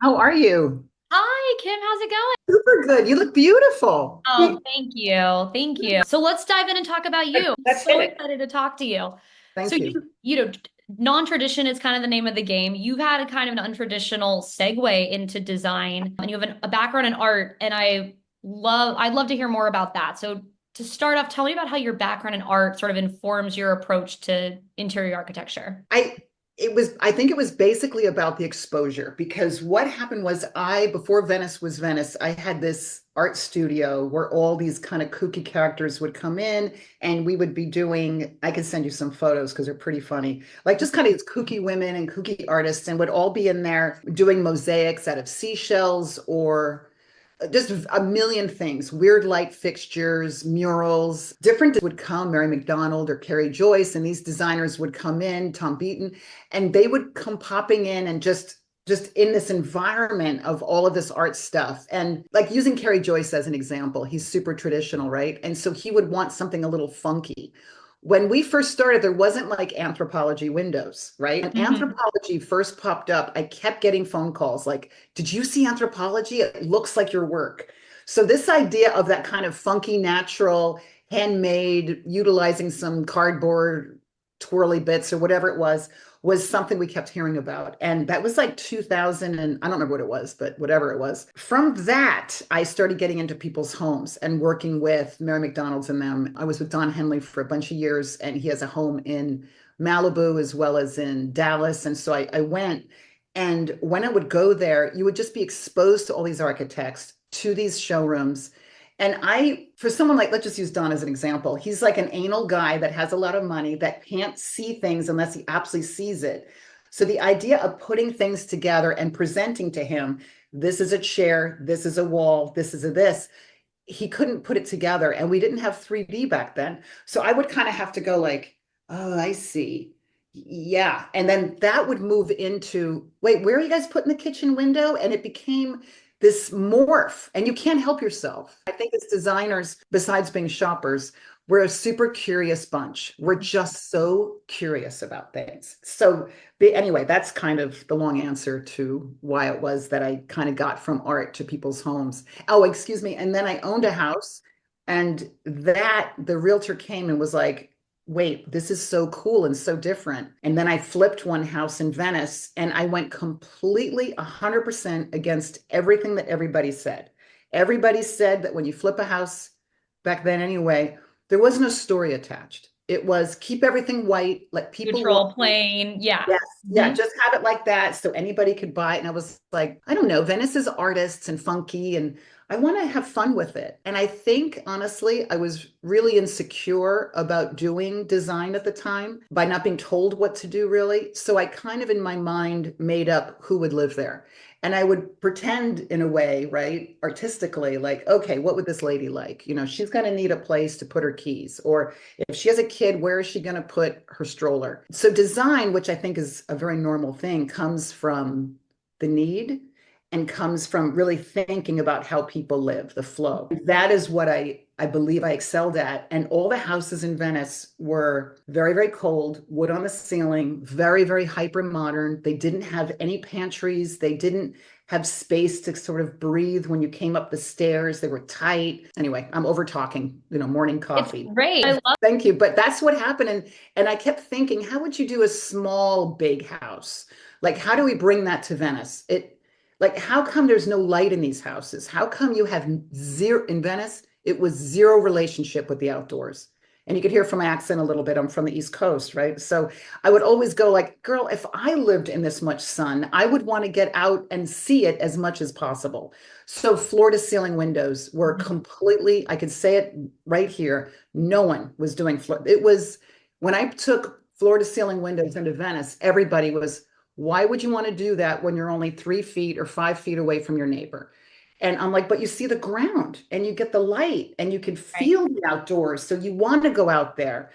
How are you? Hi, Kim. How's it going? Super good. You look beautiful. Oh, thank you. Thank you. So let's dive in and talk about you. Let's hit So it. excited to talk to you. So Thank you. non-tradition is kind of the name of the game. You've had a kind of an untraditional segue into design, and you have a background in art, and I'd love to hear more about that. So to start off, tell me about how your background in art sort of informs your approach to interior architecture. I think it was basically about the exposure because what happened was before Venice was Venice, I had this art studio where all these kind of kooky characters would come in and we would be doing, I can send you some photos because they're pretty funny, like just kind of these kooky women and kooky artists and would all be in there doing mosaics out of seashells or just a million things, weird light fixtures, murals, different would come, Mary McDonald or Carrie Joyce, and these designers would come in, Tom Beaton, and they would come popping in and just in this environment of all of this art stuff. And like using Carrie Joyce as an example, he's super traditional, right? And so he would want something a little funky. When we first started, there wasn't like anthropology windows, right? When Mhm. anthropology first popped up, I kept getting phone calls like, did you see anthropology? It looks like your work. So, this idea of that kind of funky, natural, handmade, utilizing some cardboard twirly bits or whatever it was something we kept hearing about. And that was like 2000, and I don't remember what it was, but whatever it was. From that, I started getting into people's homes and working with Mary McDonald's and them. I was with Don Henley for a bunch of years, and he has a home in Malibu as well as in Dallas. And so I went. And when I would go there, you would just be exposed to all these architects, to these showrooms. And for someone like, let's just use Don as an example. He's like an anal guy that has a lot of money that can't see things unless he absolutely sees it. So the idea of putting things together and presenting to him, this is a chair, this is a wall, this is a this, he couldn't put it together. And we didn't have 3D back then. So I would kind of have to go like, oh, I see. Yeah. And then that would move into, wait, where are you guys putting the kitchen window? And it became this morph, and you can't help yourself. I think as designers, besides being shoppers, we're a super curious bunch. We're just so curious about things. So, anyway, that's kind of the long answer to why it was that I kind of got from art to people's homes. Oh, excuse me. And then I owned a house, and that the realtor came and was like, wait, this is so cool and so different. And then I flipped one house in Venice and I went completely 100% against everything that everybody said. Everybody said that when you flip a house, back then anyway, there was no story attached. It was keep everything white, let people walk. Neutral, plain. Yeah. Yes. Yeah. Mhm. Just have it like that so anybody could buy it. And I was like, I don't know, Venice is artists and funky, and I want to have fun with it. And I think, honestly, I was really insecure about doing design at the time by not being told what to do, really. So I kind of in my mind made up who would live there. And I would pretend in a way, right, artistically, like, okay, what would this lady like? She's going to need a place to put her keys, or if she has a kid, where is she going to put her stroller? So, design, which I think is a very normal thing, comes from the need and comes from really thinking about how people live, the flow. That is what I believe I excelled at. And all the houses in Venice were very, very cold, wood on the ceiling, very, very hyper modern. They didn't have any pantries. They didn't have space to sort of breathe when you came up the stairs. They were tight. Anyway, I'm over talking, morning It's coffee. great. I love. Thank you. But that's what happened. And I kept thinking, how would you do a small, big house? Like, how do we bring that to Venice? Like, how come there's no light in these houses? How come you have zero in Venice? It was zero relationship with the outdoors. And you could hear from my accent a little bit. I'm from the East Coast, right? So I would always go like, girl, if I lived in this much sun, I would want to get out and see it as much as possible. So floor to ceiling windows were completely, I could say it right here, no one was doing floor. It was when I took floor to ceiling windows into Venice, everybody was, why would you want to do that when you're only 3 feet or 5 feet away from your neighbor? And I'm like, but you see the ground and you get the light and you can Right. feel the outdoors. So you want to go out there.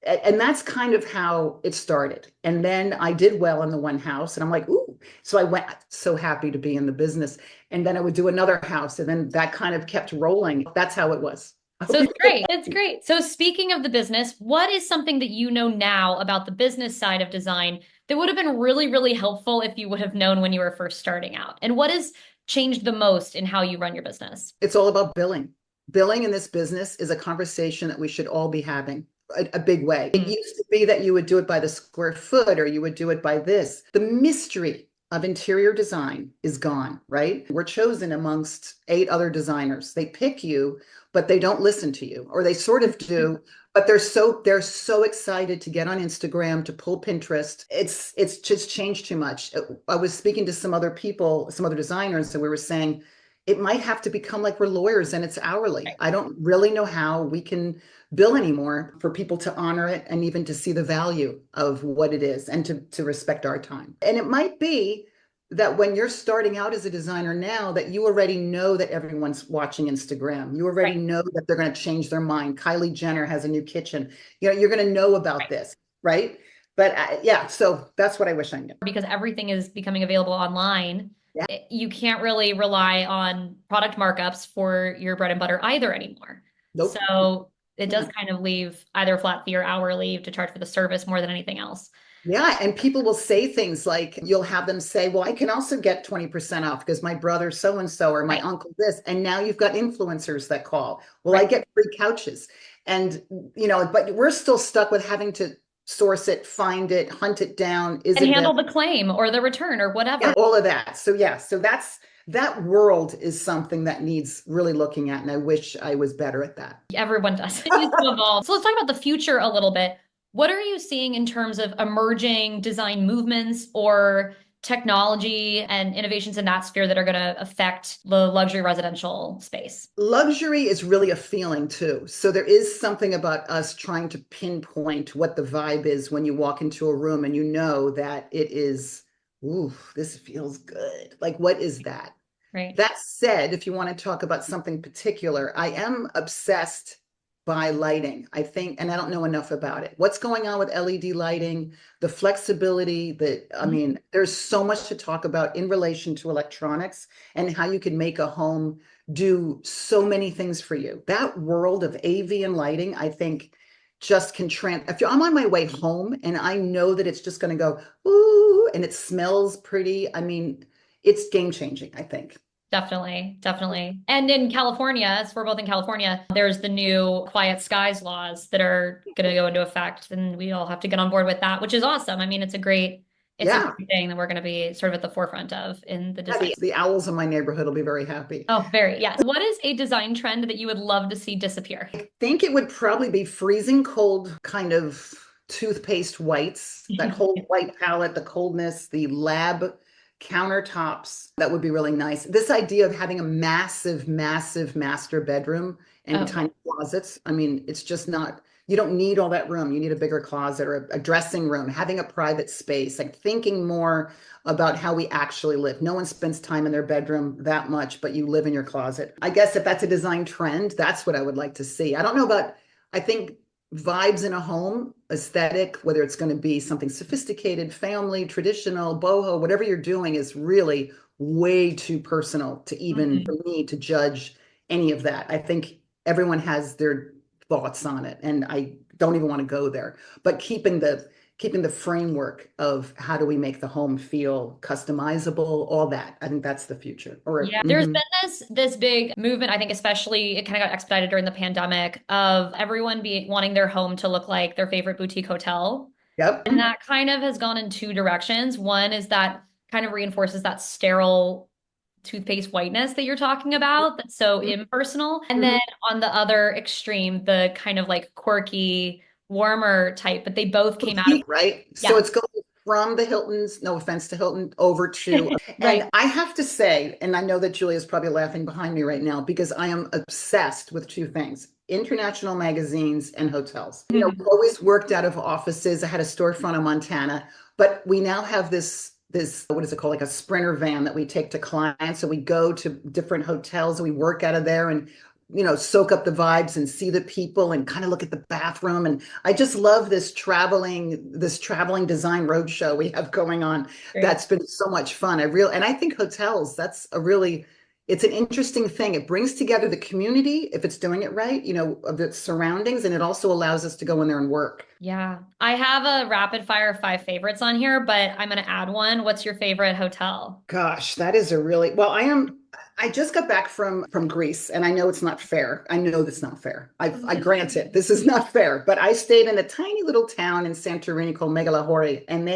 And that's kind of how it started. And then I did well in the one house, and I'm like, ooh. So I went so happy to be in the business. And then I would do another house, and then that kind of kept rolling. That's how it was. I So hope you it's get great. It's that. great. So speaking of the business, what is something that you know now about the business side of design that would have been really, really helpful if you would have known when you were first starting out? And what has changed the most in how you run your business? It's all about billing. Billing in this business is a conversation that we should all be having a big way. It Mm. used to be that you would do it by the square foot or you would do it by this. The mystery of interior design is gone, right? We're chosen amongst 8 other designers. They pick you, but they don't listen to you, or they sort of do, but they're so excited to get on Instagram, to pull Pinterest. It's just changed too much. I was speaking to some other people, some other designers, and we were saying it might have to become like we're lawyers and it's hourly. I don't really know how we can bill anymore for people to honor it and even to see the value of what it is and to respect our time. And it might be that when you're starting out as a designer now, that you already know that everyone's watching Instagram. You already Right. know that they're going to change their mind. Kylie Jenner has a new kitchen. You're going to know about this, right? But yeah, so that's what I wish I knew. Because everything is becoming available online, Yeah, you can't really rely on product markups for your bread and butter either anymore. nope. So it does Yeah. kind of leave either flat fee or hourly to charge for the service more than anything else. Yeah, and people will say things like you'll have them say, "Well, I can also get 20% off because my brother so and so or my Right. uncle this." And now you've got influencers that call. Well, I Right. get free couches. And but we're still stuck with having to source it, find it, hunt it down. Is And it handle available? the claim or the return or Yeah, whatever. all of that. So yeah, so that world is something that needs really looking at, and I wish I was better at that. Everyone does. It needs to evolve. So let's talk about the future a little bit. What are you seeing in terms of emerging design movements or technology and innovations in that sphere that are going to affect the luxury residential space? Luxury is really a feeling too. So there is something about us trying to pinpoint what the vibe is when you walk into a room and you know that it is, ooh, this feels good. Like, what is that? Right. That said, if you want to talk about something particular, I am obsessed by lighting, I think, and I don't know enough about it. What's going on with LED lighting, the flexibility that, I mean, there's so much to talk about in relation to electronics and how you can make a home do so many things for you. That world of AV and lighting, I think just can if I'm on my way home and I know that it's just going to go, ooh, and it smells pretty. I mean, it's game changing, I think. Definitely, definitely. And in California, as we're both in California, there's the new quiet skies laws that are going to go into effect, and we all have to get on board with that, which is awesome. I mean, it's a Yeah. great thing that we're going to be sort of at the forefront of in the Yeah, design. the owls in my neighborhood will be very happy. Oh, very, yes. What is a design trend that you would love to see disappear? I think it would probably be freezing cold kind of toothpaste whites, that whole white palette, the coldness, the lab countertops. That would be really nice. This idea of having a massive, massive master bedroom and Oh, tiny closets. I mean, it's just not, you don't need all that room. You need a bigger closet or a dressing room, having a private space, like thinking more about how we actually live. No one spends time in their bedroom that much, but you live in your closet. I guess if that's a design trend, that's what I would like to see. I don't know about, I think vibes in a home, aesthetic, whether it's going to be something sophisticated, family, traditional, boho, whatever you're doing is really way too personal to even mhm. for me to judge any of that. I think everyone has their thoughts on it, and I don't even want to go there. But keeping the framework of how do we make the home feel customizable, all that. I think that's the future. Or Yeah, there's been this big movement, I think especially it kind of got expedited during the pandemic of everyone be wanting their home to look like their favorite boutique hotel. yep. And that kind of has gone in two directions. One is that kind of reinforces that sterile toothpaste whiteness that you're talking about, that's so impersonal. And then on the other extreme, the kind of like quirky, warmer type, but they both came out of, Boutique, right? So yeah, it's going from the Hiltons, no offense to Hilton, over to, right. and I have to say, and I know that Julia's probably laughing behind me right now because I am obsessed with two things: international magazines and hotels. We always worked out of offices. I had a storefront in Montana, but we now have this what is it called, like a sprinter van that we take to clients. So we go to different hotels and we work out of there and soak up the vibes and see the people and kind of look at the bathroom. And I just love this traveling design roadshow we have going on. Great. That's been so much fun. And I think hotels, that's a really it's an interesting thing. It brings together the community if it's doing it right, of its surroundings, and it also allows us to go in there and work. Yeah. I have a rapid fire five favorites on here, but I'm going to add one. What's your favorite hotel? Gosh, that is a really well, I just got back from Greece and I know it's not fair. I know that's not fair. I grant it. This is not fair. But I stayed in a tiny little town in Santorini called Megalahori, and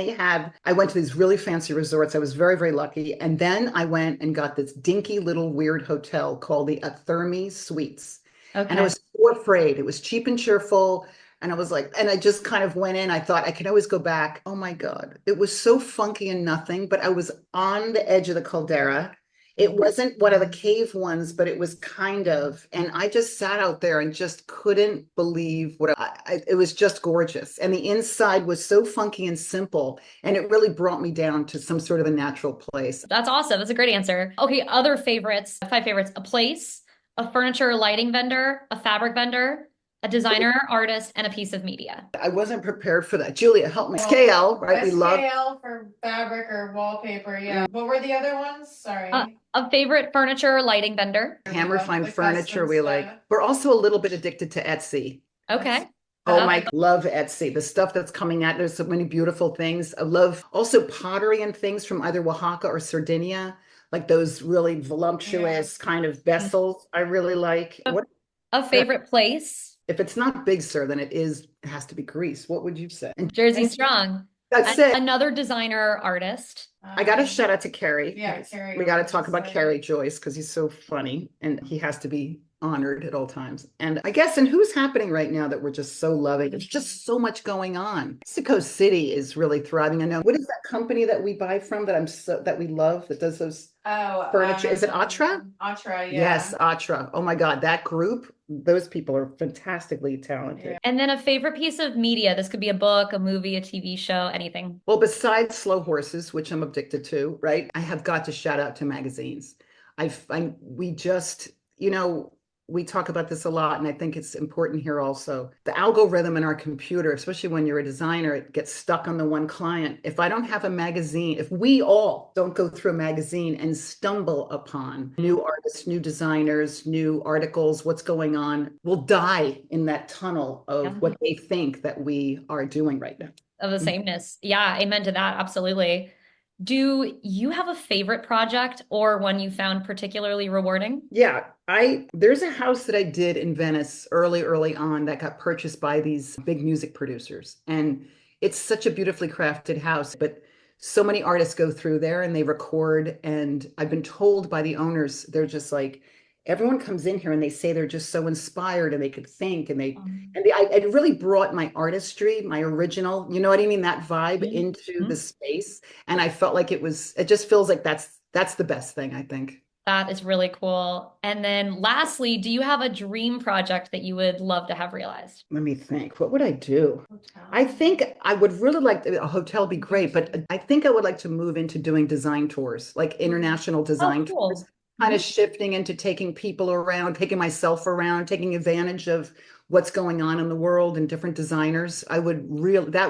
I went to these really fancy resorts. I was very, very lucky. And then I went and got this dinky little weird hotel called the Athermi Suites. And I Okay. was so afraid. It was cheap and cheerful. And I was like, and I just kind of went in. I thought I can always go back. Oh my God. It was so funky and nothing, but I was on the edge of the caldera. It wasn't one of the cave ones, but it was kind of. And I just sat out there and just couldn't believe it was just gorgeous. And the inside was so funky and simple. And it really brought me down to some sort of a natural place. That's awesome. That's a great answer. Okay, other favorites, five favorites, a place, a furniture or lighting vendor, a fabric vendor, a designer, artist, and a piece of media. I wasn't prepared for that. Julia, help me. Well, SKL, right? We love SKL for fabric or wallpaper. Yeah. What were the other ones? Sorry. A favorite furniture or lighting vendor. Hammer Love fine the furniture. custom We like. stuff. We're also a little bit addicted to Etsy. Okay. Oh my, love Etsy. The stuff that's coming out. There's so many beautiful things. I love also pottery and things from either Oaxaca or Sardinia, like those really voluptuous kind of vessels. I really like. What A favorite place. if it's not Big Sur, then it has to be Greece. What would you say? And Jersey Strong. that's it. Another designer artist. I got to shout out to Carrie. Yeah, Carrie. We got to talk about Carrie Joyce because he's so funny and he has to be honored at all times. And I guess, and who's happening right now that we're just so loving? There's just so much going on. Mexico City is really thriving. I know. What is that company that we buy from that we love that does those furniture? Is it Atra? Atra, yeah. Yes, Atra. Oh my God, that group, those people are fantastically talented. Yeah. And then a favorite piece of media. This could be a book, a movie, a TV show, anything. Well, besides slow horses, which I'm addicted to, right? I have got to shout out to magazines. We just, we talk about this a lot, and I think it's important here also. The algorithm in our computer, especially when you're a designer, it gets stuck on the one client. If I don't have a magazine, if we all don't go through a magazine and stumble upon new artists, new designers, new articles, what's going on, we'll die in that tunnel of what they think that we are doing right now. Of the sameness. Yeah, amen to that. Absolutely. Do you have a favorite project or one you found particularly rewarding? Yeah, there's a house that I did in Venice early on that got purchased by these big music producers. And it's such a beautifully crafted house, but so many artists go through there and they record. And I've been told by the owners, they're just like, everyone comes in here and they say they're just so inspired and they could think it really brought my artistry, my original, you know what I mean? That vibe into the space. And I felt like it just feels like that's the best thing, I think. That is really cool. And then lastly, do you have a dream project that you would love to have realized? Let me think. What would I do? I think I would really like a hotel be great, but I think I would like to move into doing design tours, like international design tours. Kind of shifting into taking people around, taking myself around, taking advantage of what's going on in the world and different designers. That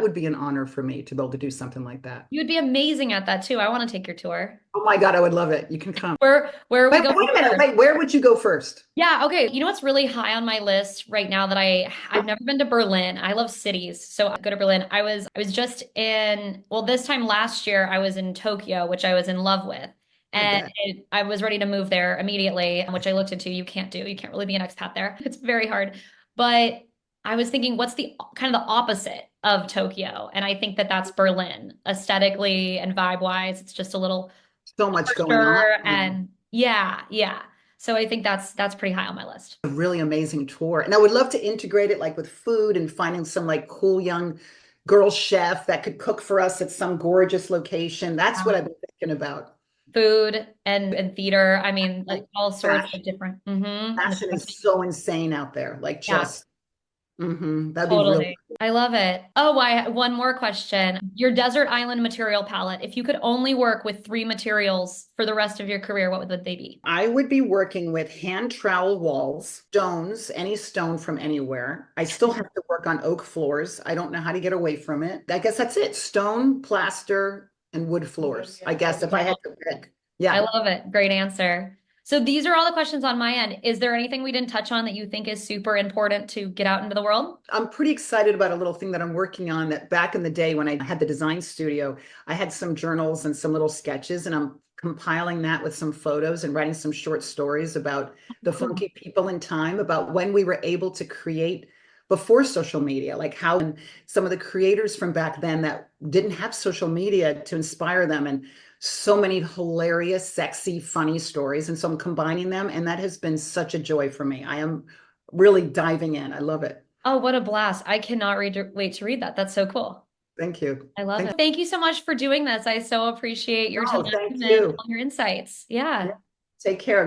would be an honor for me to be able to do something like that. You would be amazing at that too. I want to take your tour. Oh my God, I would love it. You can come. Where are we going? Wait a minute. Wait, where would you go first? Yeah, okay. You know what's really high on my list right now that I've never been to Berlin. I love cities. So I go to Berlin. I was just this time last year I was in Tokyo, which I was in love with. And I was ready to move there immediately, which I looked into. You can't really be an expat there. It's very hard. But I was thinking, what's the kind of the opposite of Tokyo? And I think that's Berlin, aesthetically and vibe-wise. It's just a little so much going on. And yeah. So I think that's pretty high on my list. A really amazing tour. And I would love to integrate it like with food and finding some like cool young girl chef that could cook for us at some gorgeous location. That's what I've been thinking about. Food and theater. I mean, like all sorts of different. Fashion is so insane out there. Like just, that'd totally. be really cool. I love it. Oh, one more question. Your desert island material palette. If you could only work with 3 materials for the rest of your career, what would they be? I would be working with hand trowel walls, stones, any stone from anywhere. I still have to work on oak floors. I don't know how to get away from it. I guess that's it. Stone, plaster, and wood floors, I guess, if I had to pick. Yeah. I love it. Great answer. So these are all the questions on my end. Is there anything we didn't touch on that you think is super important to get out into the world? I'm pretty excited about a little thing that I'm working on that back in the day when I had the design studio, I had some journals and some little sketches, and I'm compiling that with some photos and writing some short stories about the Cool. funky people in time, about when we were able to create before social media, like how some of the creators from back then that didn't have social media to inspire them, and so many hilarious, sexy, funny stories. And so I'm combining them, and that has been such a joy for me. I am really diving in. I love it. Oh, what a blast. I cannot wait to read that. That's so cool. Thank you. I love Thank it. Thank you so much for doing this. I so appreciate your time Oh, thank and you. all your insights. Yeah. Take care.